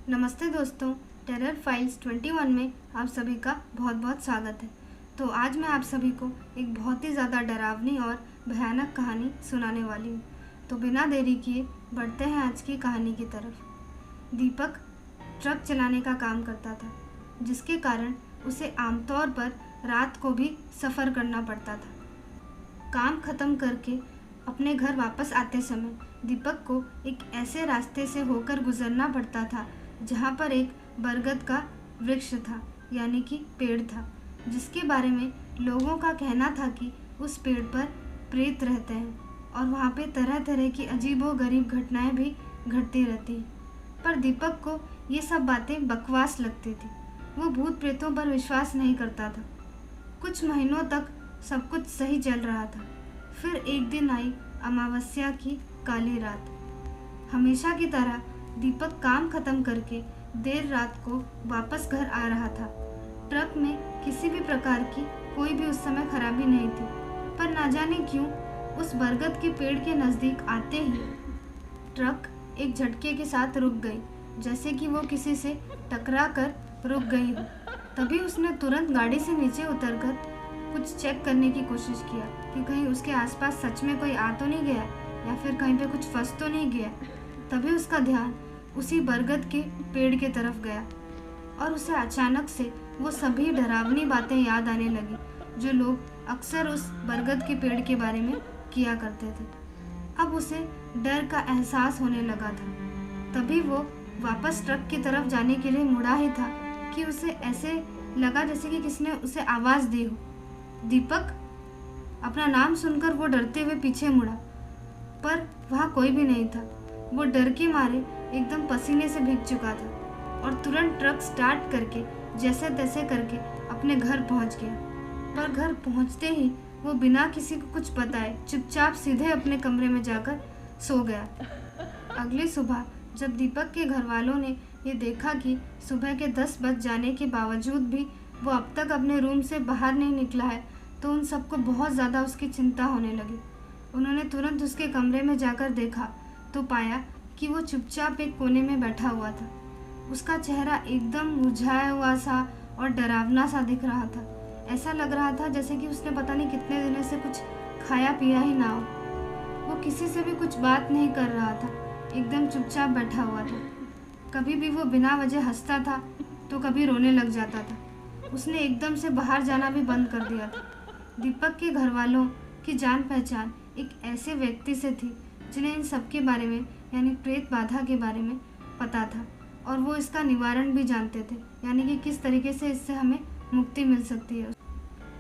नमस्ते दोस्तों, terror files 21 में आप सभी का बहुत बहुत स्वागत है। तो आज मैं आप सभी को एक बहुत ही ज़्यादा डरावनी और भयानक कहानी सुनाने वाली हूँ। तो बिना देरी किए बढ़ते हैं आज की कहानी की तरफ। दीपक ट्रक चलाने का काम करता था, जिसके कारण उसे आमतौर पर रात को भी सफ़र करना पड़ता था। काम ख़त्म करके अपने घर वापस आते समय दीपक को एक ऐसे रास्ते से होकर गुजरना पड़ता था जहाँ पर एक बरगद का वृक्ष था, यानी कि पेड़ था, जिसके बारे में लोगों का कहना था कि उस पेड़ पर प्रेत रहते हैं और वहाँ पे तरह तरह की अजीबोगरीब घटनाएं भी घटती रहती हैं। पर दीपक को ये सब बातें बकवास लगती थी। वो भूत प्रेतों पर विश्वास नहीं करता था। कुछ महीनों तक सब कुछ सही चल रहा था। फिर एक दिन आई अमावस्या की काली रात। हमेशा की तरह दीपक काम खत्म करके देर रात को वापस घर आ रहा था। ट्रक में किसी भी प्रकार की कोई भी उस समय खराबी नहीं थी, पर ना जाने क्यों उस बरगद के पेड़ के नज़दीक आते ही ट्रक एक झटके के साथ रुक गई, जैसे कि वो किसी से टकरा कर रुक गई हो। तभी उसने तुरंत गाड़ी से नीचे उतरकर कुछ चेक करने की कोशिश किया कि कहीं उसके आसपास सच में कोई आ तो नहीं गया या फिर कहीं पे कुछ फंस तो नहीं गया। तभी उसका ध्यान उसी बरगद के पेड़ के तरफ गया और उसे अचानक से वो सभी डरावनी बातें याद आने लगी जो लोग अक्सर उस बरगद के पेड़ के बारे में किया करते थे। अब उसे डर का एहसास होने लगा था। तभी वो वापस ट्रक की तरफ जाने के लिए मुड़ा ही था कि उसे ऐसे लगा जैसे कि किसी ने उसे आवाज़ दी हो। दीपक, अपना नाम सुनकर वो डरते हुए पीछे मुड़ा, पर वहाँ कोई भी नहीं था। वो डर के मारे एकदम पसीने से भीग चुका था और तुरंत ट्रक स्टार्ट करके जैसे तैसे करके अपने घर पहुँच गया। पर घर पहुँचते ही वो बिना किसी को कुछ बताए चुपचाप सीधे अपने कमरे में जाकर सो गया। अगली सुबह जब दीपक के घर वालों ने ये देखा कि सुबह के 10 बज जाने के बावजूद भी वो अब तक अपने रूम से बाहर नहीं निकला है, तो उन सबको बहुत ज़्यादा उसकी चिंता होने लगी। उन्होंने तुरंत उसके कमरे में जाकर देखा तो पाया कि वो चुपचाप एक कोने में बैठा हुआ था। उसका चेहरा एकदम मुरझाया हुआ सा और डरावना सा दिख रहा था। ऐसा लग रहा था जैसे कि उसने पता नहीं कितने दिनों से कुछ खाया पिया ही ना हो। वो किसी से भी कुछ बात नहीं कर रहा था, एकदम चुपचाप बैठा हुआ था। कभी भी वो बिना वजह हंसता था तो कभी रोने लग जाता था। उसने एकदम से बाहर जाना भी बंद कर दिया था। दीपक के घर वालों की जान पहचान एक ऐसे व्यक्ति से थी जिन्हें इन सब के बारे में यानी प्रेत बाधा के बारे में पता था और वो इसका निवारण भी जानते थे, यानी कि किस तरीके से इससे हमें मुक्ति मिल सकती है।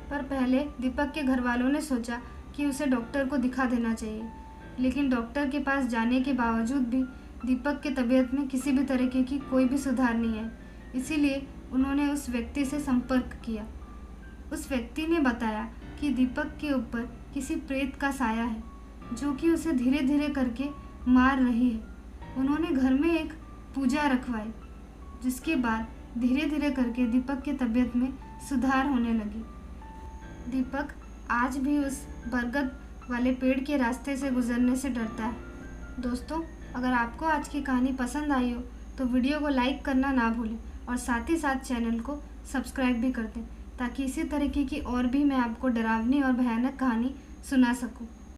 पर पहले दीपक के घर वालों ने सोचा कि उसे डॉक्टर को दिखा देना चाहिए, लेकिन डॉक्टर के पास जाने के बावजूद भी दीपक की तबीयत में किसी भी तरीके की कोई भी सुधार नहीं है। इसीलिए उन्होंने उस व्यक्ति से संपर्क किया। उस व्यक्ति ने बताया कि दीपक के ऊपर किसी प्रेत का साया है जो कि उसे धीरे धीरे करके मार रही है। उन्होंने घर में एक पूजा रखवाई, जिसके बाद धीरे धीरे करके दीपक की तबीयत में सुधार होने लगी। दीपक आज भी उस बरगद वाले पेड़ के रास्ते से गुजरने से डरता है। दोस्तों, अगर आपको आज की कहानी पसंद आई हो तो वीडियो को लाइक करना ना भूलें और साथ ही साथ चैनल को सब्सक्राइब भी कर दें, ताकि इसी तरीके की और भी मैं आपको डरावनी और भयानक कहानी सुना सकूं।